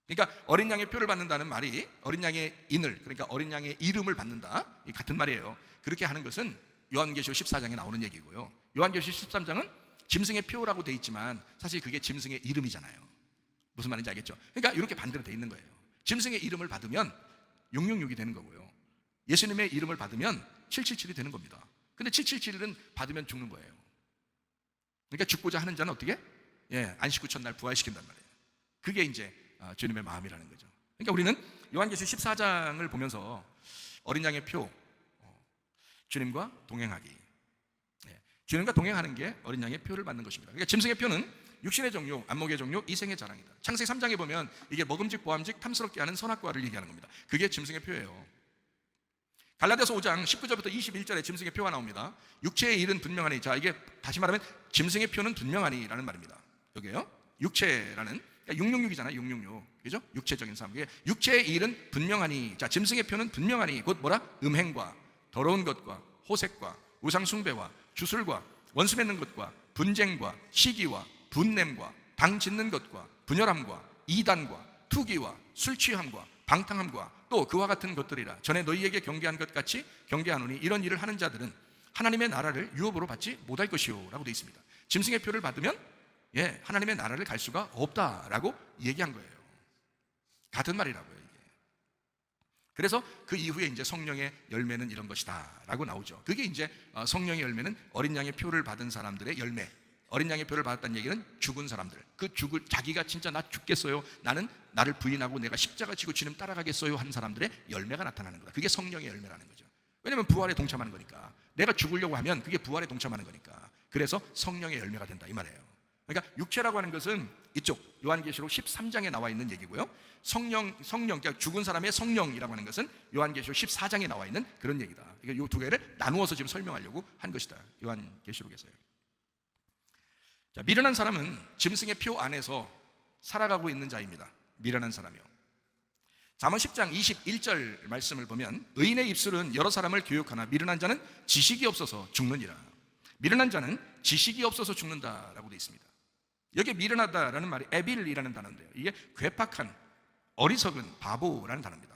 그러니까 어린 양의 표를 받는다는 말이 어린 양의 인을, 그러니까 어린 양의 이름을 받는다, 이 같은 말이에요. 그렇게 하는 것은 요한계시록 14장에 나오는 얘기고요. 요한계시록 13장은 짐승의 표라고 돼 있지만 사실 그게 짐승의 이름이잖아요. 무슨 말인지 알겠죠? 그러니까 이렇게 반대로 돼 있는 거예요. 짐승의 이름을 받으면 666이 되는 거고요. 예수님의 이름을 받으면 777이 되는 겁니다. 근데 777은 받으면 죽는 거예요. 그러니까 죽고자 하는 자는 어떻게? 안식구 첫날 부활시킨단 말이에요. 그게 이제 주님의 마음이라는 거죠. 그러니까 우리는 요한계시록 14장을 보면서 어린 양의 표, 주님과 동행하기, 주님과 동행하는 게 어린 양의 표를 받는 것입니다. 그러니까 짐승의 표는 육신의 종류, 안목의 종류, 이생의 자랑이다. 창세기 3장에 보면 이게 먹음직, 보암직, 탐스럽게 하는 선악과를 얘기하는 겁니다. 그게 짐승의 표예요. 갈라디아서 5장 19절부터 21절에 짐승의 표가 나옵니다. 육체의 일은 분명하니, 자 이게 다시 말하면 짐승의 표는 분명하니라는 말입니다. 여기에요. 육체라는, 그러니까 666이잖아요. 666, 그죠? 육체적인 삶. 육체의 일은 분명하니, 자 짐승의 표는 분명하니 곧 뭐라? 음행과 더러운 것과 호색과 우상 숭배와 주술과 원수 맺는 것과 분쟁과 시기와 분냄과 당 짓는 것과 분열함과 이단과 투기와 술 취함과 방탕함과 또 그와 같은 것들이라. 전에 너희에게 경계한 것 같이 경계하노니 이런 일을 하는 자들은 하나님의 나라를 유업으로 받지 못할 것이요 라고 되어 있습니다. 짐승의 표를 받으면 하나님의 나라를 갈 수가 없다라고 얘기한 거예요. 같은 말이라고요. 이게. 그래서 그 이후에 이제 성령의 열매는 이런 것이다 라고 나오죠. 그게 이제 성령의 열매는 어린 양의 표를 받은 사람들의 열매. 어린 양의 표를 받았다는 얘기는 죽은 사람들, 그 죽을 자기가 진짜 나 죽겠어요, 나는 나를 부인하고 내가 십자가 지고 주님 따라가겠어요 한 사람들의 열매가 나타나는 거다. 그게 성령의 열매라는 거죠. 왜냐하면 부활에 동참하는 거니까. 내가 죽으려고 하면 그게 부활에 동참하는 거니까. 그래서 성령의 열매가 된다 이 말이에요. 그러니까 육체라고 하는 것은 이쪽 요한계시록 13장에 나와 있는 얘기고요, 성령 그러니까 죽은 사람의 성령이라고 하는 것은 요한계시록 14장에 나와 있는 그런 얘기다. 그러니까 이 두 개를 나누어서 지금 설명하려고 한 것이다, 요한계시록에서요. 자, 미련한 사람은 짐승의 표 안에서 살아가고 있는 자입니다. 미련한 사람이요. 잠언 10장 21절 말씀을 보면 의인의 입술은 여러 사람을 교육하나 미련한 자는 지식이 없어서 죽느니라. 미련한 자는 지식이 없어서 죽는다라고 되어 있습니다. 여기에 미련하다라는 말이 에빌이라는 단어인데요, 이게 괴팍한, 어리석은, 바보라는 단어입니다.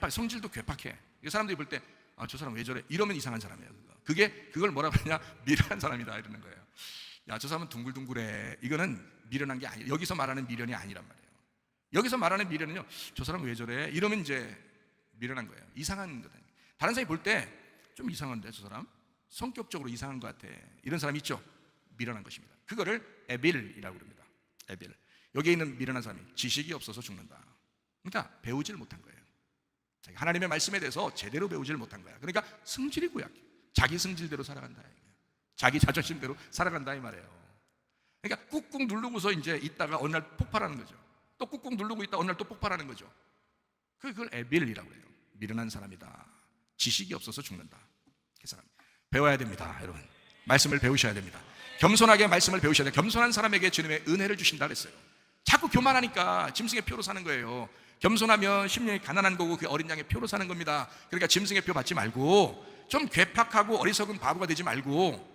성질도 괴팍해. 사람들이 볼 때 저 사람 왜 저래? 이러면 이상한 사람이에요. 그걸 뭐라고 하냐? 미련한 사람이다 이러는 거예요. 야, 저 사람은 둥글둥글해. 이거는 미련한 게 아니에요. 여기서 말하는 미련이 아니란 말이에요. 여기서 말하는 미련은요, 저 사람 왜 저래? 이러면 이제 미련한 거예요. 이상한 거다. 다른 사람이 볼 때 좀 이상한데 저 사람? 성격적으로 이상한 것 같아. 이런 사람 있죠? 미련한 것입니다. 그거를 에빌이라고 합니다. 에빌. 여기에 있는 미련한 사람이 지식이 없어서 죽는다. 그러니까 배우질 못한 거예요. 하나님의 말씀에 대해서 제대로 배우질 못한 거야. 그러니까 승질이 고약해. 자기 승질대로 살아간다. 자기 자존심대로 살아간다 이 말이에요. 그러니까 꾹꾹 누르고서 이제 있다가 어느 날 폭발하는 거죠. 또 꾹꾹 누르고 있다 어느 날 또 폭발하는 거죠. 그걸 에빌이라고 해요. 미련한 사람이다. 지식이 없어서 죽는다. 그 사람 배워야 됩니다, 여러분. 말씀을 배우셔야 됩니다. 겸손하게 말씀을 배우셔야 돼요. 겸손한 사람에게 주님의 은혜를 주신다 그랬어요. 자꾸 교만하니까 짐승의 표로 사는 거예요. 겸손하면 심령이 가난한 거고 그 어린 양의 표로 사는 겁니다. 그러니까 짐승의 표 받지 말고 좀 괴팍하고 어리석은 바보가 되지 말고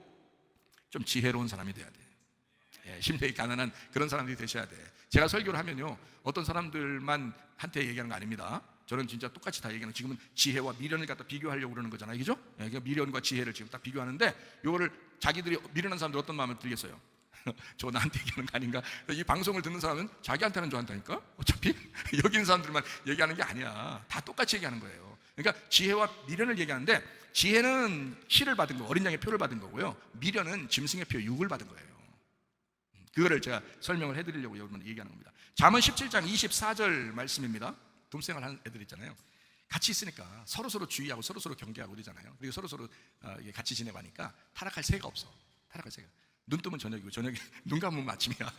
좀 지혜로운 사람이 돼야 돼. 심령이 가난한 그런 사람들이 되셔야 돼. 제가 설교를 하면요, 어떤 사람들만 한테 얘기하는 거 아닙니다. 저는 진짜 똑같이 다 얘기하는, 지금은 지혜와 미련을 갖다 비교하려고 그러는 거잖아요, 그죠? 그러니까 미련과 지혜를 지금 딱 비교하는데, 이거를 자기들이 미련한 사람들 어떤 마음을 들겠어요? 저 나한테 얘기하는 거 아닌가? 이 방송을 듣는 사람은 자기한테는 좋아한다니까? 어차피 여기 있는 사람들만 얘기하는 게 아니야. 다 똑같이 얘기하는 거예요. 그러니까 지혜와 미련을 얘기하는데, 지혜는 씨를 받은 거, 어린 양의 표를 받은 거고요, 미련은 짐승의 표, 육을 받은 거예요. 그거를 제가 설명을 해드리려고 여러분 얘기하는 겁니다. 잠언 17장 24절 말씀입니다. 동생활 하는 애들 있잖아요. 같이 있으니까 서로서로 주의하고 서로서로 경계하고 그러잖아요. 그리고 서로서로 같이 지내고 하니까 타락할 새가 없어. 타락할 새가. 눈 뜨면 저녁이고 저녁에 눈 감으면 아침이야.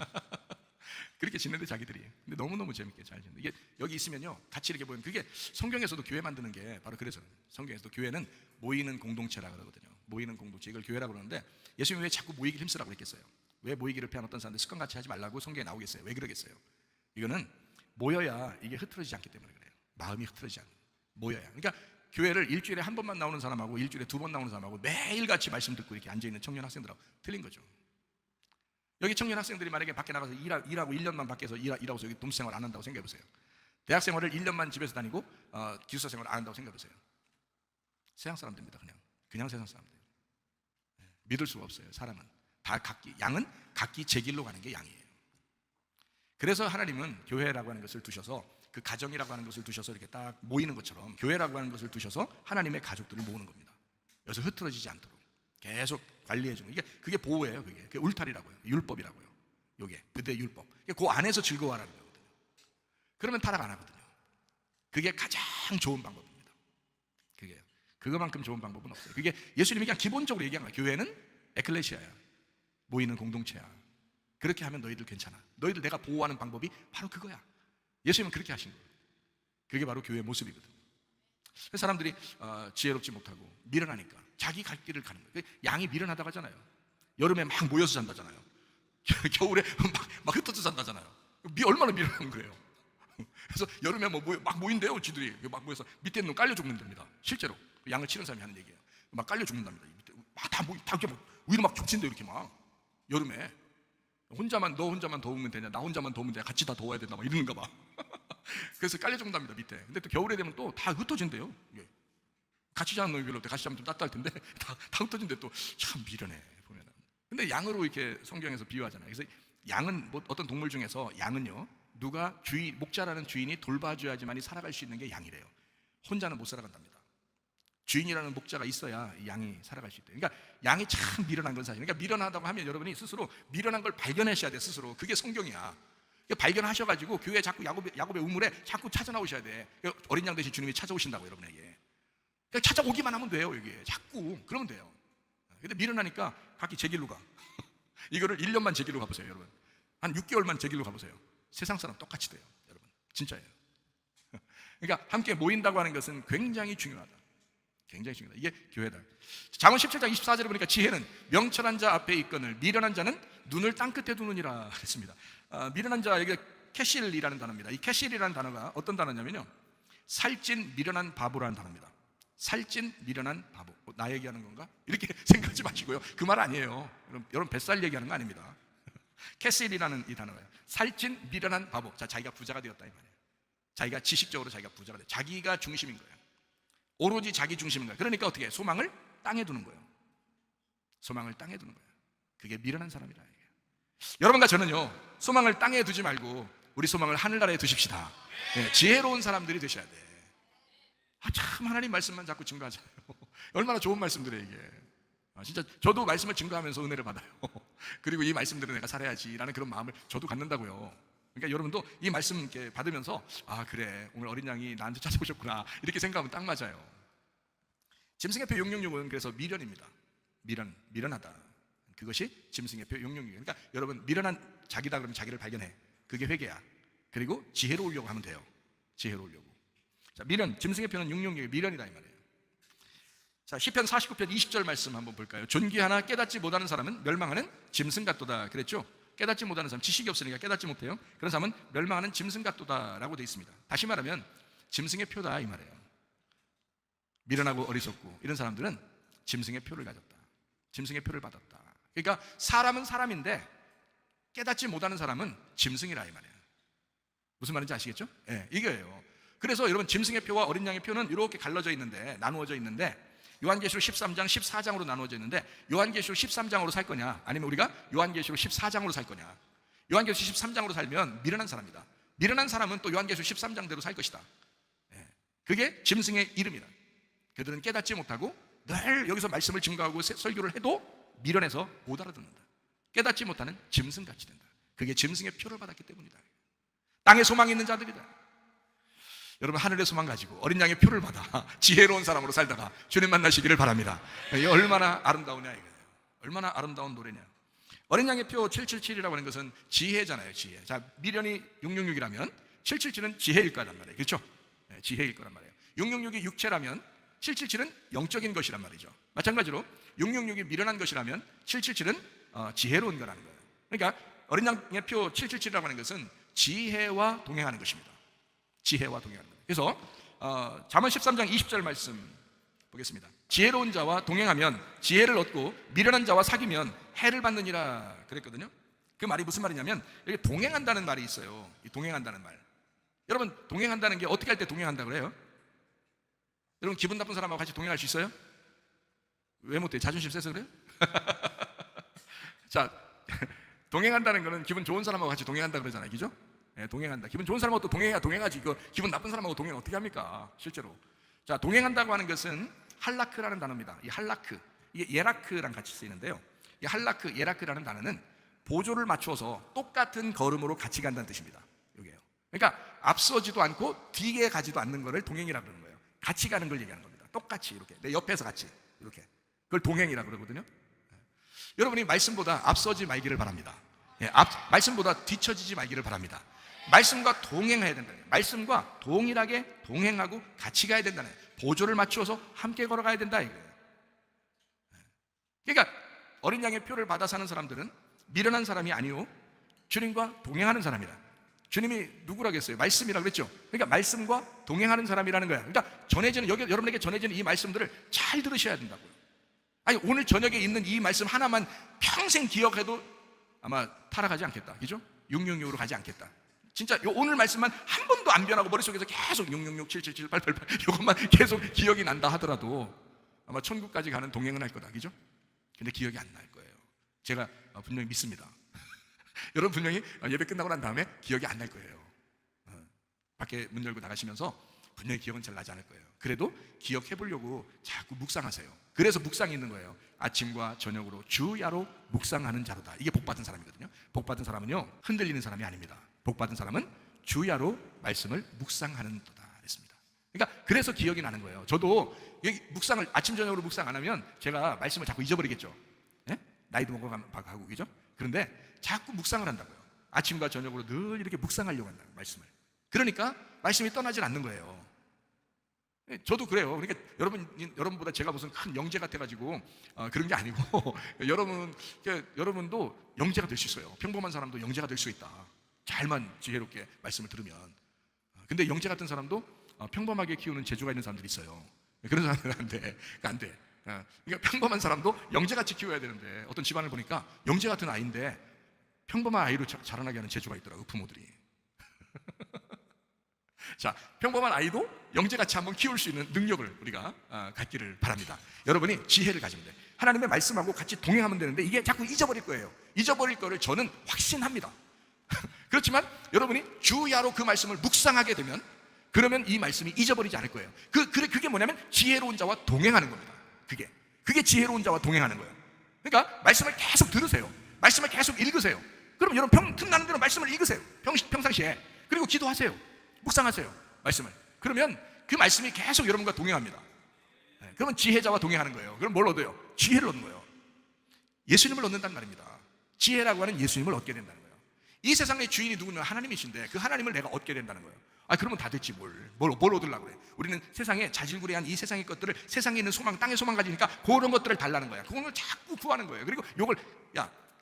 그렇게 지내는데 자기들이. 근데 너무너무 재밌게 잘 지내. 이게 여기 있으면요, 같이 이렇게 보면, 그게 성경에서도 교회 만드는 게 바로 그래서, 성경에서도 교회는 모이는 공동체라 그러거든요. 모이는 공동체, 이걸 교회라고 그러는데, 예수님이 왜 자꾸 모이기를 힘쓰라고 그랬겠어요? 왜 모이기를 피한 어떤 사람들 습관같이 하지 말라고 성경에 나오겠어요? 왜 그러겠어요? 이거는 모여야 이게 흐트러지지 않기 때문에 그래요. 마음이 흐트러지지 않아요. 모여야. 그러니까 교회를 일주일에 한 번만 나오는 사람하고 일주일에 두 번 나오는 사람하고 매일같이 말씀 듣고 이렇게 앉아있는 청년 학생들하고 틀린 거죠. 여기 청년 학생들이 만약에 밖에 나가서 일하고 1년만 밖에서 일하고서 여기 동생활 안 한다고 생각해보세요. 대학 생활을 1년만 집에서 다니고 기숙사 생활 안 한다고 생각해보세요. 세상 사람들입니다. 그냥 세상 사람들. 믿을 수가 없어요. 사람은 다 양은 각기 제 길로 가는 게 양이에요. 그래서 하나님은 교회라고 하는 것을 두셔서, 그 가정이라고 하는 것을 두셔서 이렇게 딱 모이는 것처럼 교회라고 하는 것을 두셔서 하나님의 가족들을 모으는 겁니다. 여기서 흐트러지지 않도록 계속 관리해주는, 그게 보호예요. 그게 울타리라고요. 율법이라고요. 요게 그때 율법. 그 안에서 즐거워하라는 거거든요. 그러면 타락 안 하거든요. 그게 가장 좋은 방법입니다. 그거만큼 좋은 방법은 없어요. 그게 예수님이 그냥 기본적으로 얘기한 거예요. 교회는 에클레시아야, 모이는 공동체야. 그렇게 하면 너희들 괜찮아. 너희들 내가 보호하는 방법이 바로 그거야. 예수님은 그렇게 하신 거예요. 그게 바로 교회의 모습이거든요. 사람들이 지혜롭지 못하고 미련하니까 자기 갈 길을 가는 거예요. 양이 미련하다고 하잖아요. 여름에 막 모여서 잔다잖아요. 겨울에 막 흩어져 잔다잖아요. 얼마나 미련한 거예요. 그래서 여름에 막 모인대요. 지들이 막 모여서 밑에 있는 놈 깔려 죽는답니다. 실제로 양을 치는 사람이 하는 얘기예요. 막 깔려 죽는답니다. 다 이렇게 위로 막 겹친대요. 이렇게 막 여름에 너 혼자만 더우면 되냐, 나 혼자만 더우면 되냐, 같이 다 더워야 된다 막 이러는가 봐. 그래서 깔려 죽는답니다. 밑에. 근데 또 겨울에 되면 또 다 흩어진대요. 같이 자는 놈이 별로 없대. 같이 자면 좀 따뜻할 텐데 다 흩어진대. 또 참 미련해 보면은. 근데 양으로 이렇게 성경에서 비유하잖아요. 그래서 양은 어떤 동물 중에서 양은요, 누가 목자라는 주인이 돌봐줘야지만이 살아갈 수 있는 게 양이래요. 혼자는 못 살아간답니다. 주인이라는 목자가 있어야 이 양이 살아갈 수 있대요. 그러니까 양이 참 미련한 건 사실. 그러니까 미련하다고 하면 여러분이 스스로 미련한 걸 발견하셔야 돼. 스스로. 그게 성경이야. 발견하셔가지고 교회 자꾸 야곱의 우물에 자꾸 찾아 나오셔야 돼. 어린 양 대신 주님이 찾아오신다고 여러분에게. 그냥 찾아오기만 하면 돼요. 여기에 자꾸 그러면 돼요. 근데 미련하니까 각기 제 길로 가. 이거를 1년만 제 길로 가보세요, 여러분. 한 6개월만 제 길로 가보세요. 세상 사람 똑같이 돼요, 여러분. 진짜예요. 그러니까 함께 모인다고 하는 것은 굉장히 중요하다. 굉장히 중요하다. 이게 교회다. 잠언 17장 24절에 보니까 지혜는 명철한 자 앞에 있거늘 미련한 자는 눈을 땅끝에 두느니라 했습니다. 미련한 자, 여기 캐실이라는 단어입니다. 이 캐실이라는 단어가 어떤 단어냐면요, 살찐 미련한 바보라는 단어입니다. 살찐 미련한 바보. 나 얘기하는 건가? 이렇게 생각하지 마시고요. 그 말 아니에요. 여러분 뱃살 얘기하는 거 아닙니다. 캐실이라는 이 단어예요. 살찐 미련한 바보. 자, 자기가 부자가 되었다 이 말이에요. 자기가 지식적으로 자기가 부자가 돼. 자기가 중심인 거예요. 오로지 자기 중심인 거예요. 그러니까 어떻게 해요? 소망을 땅에 두는 거예요. 소망을 땅에 두는 거예요. 그게 미련한 사람이라. 여러분과 저는요, 소망을 땅에 두지 말고 우리 소망을 하늘나라에 두십시다. 네, 지혜로운 사람들이 되셔야 돼. 참 하나님 말씀만 자꾸 증거하잖아요. 얼마나 좋은 말씀들이에요 이게. 진짜 저도 말씀을 증거하면서 은혜를 받아요. 그리고 이 말씀대로 내가 살아야지라는 그런 마음을 저도 갖는다고요. 그러니까 여러분도 이 말씀 이렇게 받으면서 그래, 오늘 어린 양이 나한테 찾아오셨구나 이렇게 생각하면 딱 맞아요. 짐승의 표 666은 그래서 미련입니다. 미련하다. 그것이 짐승의 표 666이에요. 그러니까 여러분, 미련한 자기다 그러면 자기를 발견해. 그게 회개야. 그리고 지혜로우려고 하면 돼요. 지혜로우려고. 자, 미련, 짐승의 표는 666이 미련이다 이 말이에요. 자, 시편 49편 20절 말씀 한번 볼까요? 존귀하나 깨닫지 못하는 사람은 멸망하는 짐승 같도다 그랬죠? 깨닫지 못하는 사람, 지식이 없으니까 깨닫지 못해요. 그런 사람은 멸망하는 짐승 같도다 라고 되어 있습니다. 다시 말하면 짐승의 표다 이 말이에요. 미련하고 어리석고 이런 사람들은 짐승의 표를 가졌다. 짐승의 표를 받았다. 그러니까 사람은 사람인데 깨닫지 못하는 사람은 짐승이라 이 말이에요. 무슨 말인지 아시겠죠? 네, 이거예요. 그래서 여러분, 짐승의 표와 어린 양의 표는 이렇게 갈라져 있는데, 나누어져 있는데, 요한계시록 13장 14장으로 나누어져 있는데, 요한계시록 13장으로 살 거냐, 아니면 우리가 요한계시록 14장으로 살 거냐. 요한계시록 13장으로 살면 미련한 사람이다. 미련한 사람은 또 요한계시록 13장대로 살 것이다. 그게 짐승의 이름이다. 그들은 깨닫지 못하고 늘 여기서 말씀을 증거하고 설교를 해도 미련해서 못 알아듣는다. 깨닫지 못하는 짐승같이 된다. 그게 짐승의 표를 받았기 때문이다. 땅에 소망이 있는 자들이다. 여러분, 하늘의 소망 가지고 어린 양의 표를 받아 지혜로운 사람으로 살다가 주님 만나시기를 바랍니다. 이게 얼마나 아름다우냐 이거예요. 얼마나 아름다운 노래냐. 어린 양의 표 777이라고 하는 것은 지혜잖아요. 지혜. 자, 미련이 666이라면 777은 지혜일 거란 말이에요. 그렇죠? 네, 지혜일 거란 말이에요. 666이 육체라면 777은 영적인 것이란 말이죠. 마찬가지로 666이 미련한 것이라면 777은 지혜로운 거라는 거예요. 그러니까 어린 양의 표 777이라고 하는 것은 지혜와 동행하는 것입니다. 지혜와 동행하는 거예요. 그래서 잠언 13장 20절 말씀 보겠습니다. 지혜로운 자와 동행하면 지혜를 얻고 미련한 자와 사귀면 해를 받느니라 그랬거든요. 그 말이 무슨 말이냐면, 여기 동행한다는 말이 있어요. 이 동행한다는 말. 여러분, 동행한다는 게 어떻게 할 때 동행한다 그래요? 여러분, 기분 나쁜 사람하고 같이 동행할 수 있어요? 왜 못해요? 자존심 세서 그래요? 자, 동행한다는 거는 기분 좋은 사람하고 같이 동행한다 그러잖아요. 그죠? 네, 동행한다. 기분 좋은 사람하고 또 동행해야 동행하지. 이거 기분 나쁜 사람하고 동행 어떻게 합니까? 실제로. 자, 동행한다고 하는 것은 할라크라는 단어입니다. 이 할라크, 이게 예라크랑 같이 쓰이는데요. 이 할라크, 예라크라는 단어는 보조를 맞추어서 똑같은 걸음으로 같이 간다는 뜻입니다. 이게요. 그러니까 앞서지도 않고 뒤에 가지도 않는 것을 동행이라고 그러는 거예요. 같이 가는 걸 얘기하는 겁니다. 똑같이 이렇게 내 옆에서 같이 이렇게, 그걸 동행이라고 그러거든요. 여러분이 말씀보다 앞서지 말기를 바랍니다. 말씀보다 뒤처지지 말기를 바랍니다. 말씀과 동행해야 된다는 거예요. 말씀과 동일하게 동행하고 같이 가야 된다는 거예요. 보조를 맞추어서 함께 걸어가야 된다 이거예요. 그러니까 어린 양의 표를 받아 사는 사람들은 미련한 사람이 아니요, 주님과 동행하는 사람이다. 주님이 누구라겠어요? 말씀이라고 그랬죠. 그러니까 말씀과 동행하는 사람이라는 거야. 그러니까 전해지는, 여기 여러분에게 전해지는 이 말씀들을 잘 들으셔야 된다고요. 아니, 오늘 저녁에 있는 이 말씀 하나만 평생 기억해도 아마 타락하지 않겠다. 그죠? 666으로 가지 않겠다. 진짜 오늘 말씀만 한 번도 안 변하고 머릿속에서 계속 666, 777, 888 이것만 계속 기억이 난다 하더라도 아마 천국까지 가는 동행은 할 거다. 그죠? 근데 기억이 안 날 거예요. 제가 분명히 믿습니다. 여러분 분명히 예배 끝나고 난 다음에 기억이 안 날 거예요. 밖에 문 열고 나가시면서 분명히 기억은 잘 나지 않을 거예요. 그래도 기억해 보려고 자꾸 묵상하세요. 그래서 묵상이 있는 거예요. 아침과 저녁으로 주야로 묵상하는 자로다. 이게 복받은 사람이거든요. 복받은 사람은요, 흔들리는 사람이 아닙니다. 복받은 사람은 주야로 말씀을 묵상하는 도다 그랬습니다. 그러니까 그래서 기억이 나는 거예요. 저도 묵상을 아침 저녁으로 묵상 안 하면 제가 말씀을 자꾸 잊어버리겠죠. 예? 나이도 먹어가고 그죠? 그런데 자꾸 묵상을 한다고요. 아침과 저녁으로 늘 이렇게 묵상하려고 한다고 말씀을. 그러니까 말씀이 떠나질 않는 거예요. 저도 그래요. 그러니까 여러분보다 제가 무슨 큰 영재 같아가지고 그런 게 아니고 여러분도 영재가 될 수 있어요. 평범한 사람도 영재가 될 수 있다. 잘만 지혜롭게 말씀을 들으면. 근데 영재 같은 사람도 평범하게 키우는 재주가 있는 사람들이 있어요. 그런 사람들은 안 돼. 그러니까 평범한 사람도 영재같이 키워야 되는데 어떤 집안을 보니까 영재 같은 아이인데 평범한 아이로 자라나게 하는 재주가 있더라고요, 부모들이. 자, 평범한 아이도 영재같이 한번 키울 수 있는 능력을 우리가 갖기를 바랍니다. 여러분이 지혜를 가지면 돼요. 하나님의 말씀하고 같이 동행하면 되는데 이게 자꾸 잊어버릴 거예요. 잊어버릴 거를 저는 확신합니다. 그렇지만 여러분이 주야로 그 말씀을 묵상하게 되면 그러면 이 말씀이 잊어버리지 않을 거예요. 그게 뭐냐면 지혜로운 자와 동행하는 겁니다. 그게 지혜로운 자와 동행하는 거예요. 그러니까 말씀을 계속 들으세요. 말씀을 계속 읽으세요. 그럼 여러분 틈나는 대로 말씀을 읽으세요. 평상시에. 그리고 기도하세요. 묵상하세요. 말씀을. 그러면 그 말씀이 계속 여러분과 동행합니다. 그러면 지혜자와 동행하는 거예요. 그럼 뭘 얻어요? 지혜를 얻는 거예요. 예수님을 얻는다는 말입니다. 지혜라고 하는 예수님을 얻게 된다는 거예요. 이 세상의 주인이 누구냐? 하나님이신데 그 하나님을 내가 얻게 된다는 거예요. 그러면 다 됐지 뭘 얻으려고 그래. 우리는 세상에 자질구레한 이 세상의 것들을, 세상에 있는 소망, 땅의 소망 가지니까 그런 것들을 달라는 거야. 그걸 자꾸 구하는 거예요. 그리고 요걸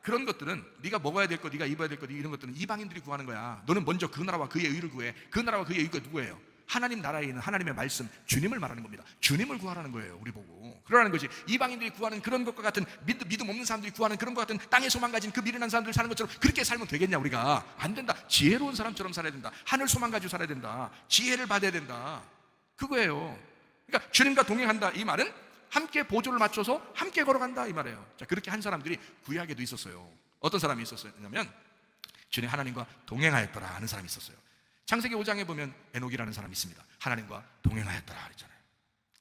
그런 것들은 네가 먹어야 될 것, 네가 입어야 될 것, 이런 것들은 이방인들이 구하는 거야. 너는 먼저 그 나라와 그의 의를 구해. 그 나라와 그의 의가 누구예요? 하나님 나라에 있는 하나님의 말씀, 주님을 말하는 겁니다. 주님을 구하라는 거예요. 우리 보고 그러라는 거지. 이방인들이 구하는 그런 것과 같은 믿음 없는 사람들이 구하는 그런 것 같은 땅의 소망 가진 그 미련한 사람들 사는 것처럼 그렇게 살면 되겠냐? 우리가 안 된다. 지혜로운 사람처럼 살아야 된다. 하늘 소망 가지고 살아야 된다. 지혜를 받아야 된다. 그거예요. 그러니까 주님과 동행한다 이 말은 함께 보조를 맞춰서 함께 걸어간다 이 말이에요. 자, 그렇게 한 사람들이 구약에도 있었어요. 어떤 사람이 있었냐면 주님 하나님과 동행하였더라 하는 사람이 있었어요. 창세기 5장에 보면 에녹이라는 사람이 있습니다. 하나님과 동행하였더라 그랬잖아요.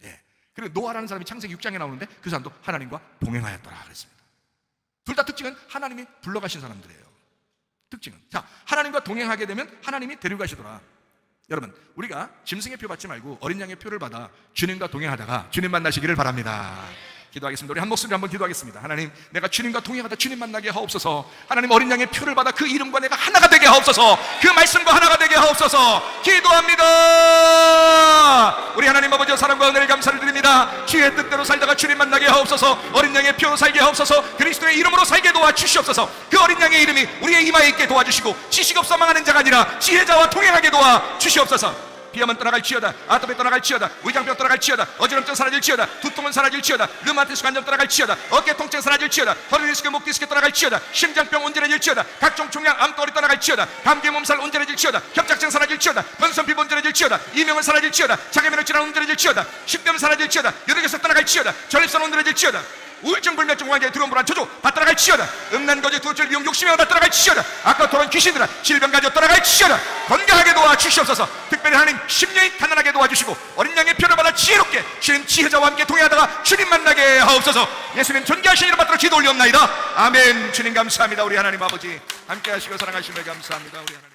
예. 그리고 노아라는 사람이 창세기 6장에 나오는데 그 사람도 하나님과 동행하였더라 그랬습니다. 둘 다 특징은 하나님이 불러가신 사람들이에요. 특징은 자, 하나님과 동행하게 되면 하나님이 데려가시더라. 여러분, 우리가 짐승의 표 받지 말고 어린 양의 표를 받아 주님과 동행하다가 주님 만나시기를 바랍니다. 기도하겠습니다. 우리 한 목소리로 한번 기도하겠습니다. 하나님, 내가 주님과 동행하다 주님 만나게 하옵소서. 하나님, 어린 양의 표를 받아 그 이름과 내가 하나가 되게 하옵소서. 그 말씀과 하나가 되게 하옵소서. 기도합니다. 우리 하나님 아버지와 사랑과 은혜를 감사를 드립니다. 주의 뜻대로 살다가 주님 만나게 하옵소서. 어린 양의 표로 살게 하옵소서. 그리스도의 이름으로 살게 도와주시옵소서. 그 어린 양의 이름이 우리의 이마에 있게 도와주시고 지식 없어 망하는 자가 아니라 지혜자와 동행하게 도와주시옵소서. 비염은 떠나갈지어다. 아토피 떠나갈지어다. 위장병 떠나갈지어다. 어지럼증 사라질지어다. 두통은 사라질지어다. 르마티스 관절 떠나갈지어다. 어깨 통증 사라질지어다. 허리 디스크, 목 디스크 떠나갈지어다. 심장병 온전해질지어다. 각종 종양 암덩어리 떠나갈지어다. 감기 몸살 온전해질지어다. 협착증 사라질지어다. 변선 피부 온전해질지어다. 이명은 사라질지어다. 장애면역 질환 온전해질지어다. 식병 사라질지어다. 여력에서 떠나갈지어다. 전립선 온전해질지어다. 우울증, 불면증, 환자의 두려움, 불안, 저주 다 떠나갈지어다. 음란, 거짓, 도출, 미용, 욕심이 다 떠나갈지어다. 아까 토론 귀신들아 질병 가져 떠나갈지어다. 건강하게 도와주시옵소서. 특별히 하나님 심령이 단단하게 도와주시고 어린 양의 표를 받아 지혜롭게 주님 지혜자와 함께 동행하다가 주님 만나게 하옵소서. 예수님 존귀하신 이름 받들어 기도 올리옵나이다. 아멘. 주님 감사합니다. 우리 하나님 아버지 함께 하시고 사랑하시며 감사합니다. 우리 하나님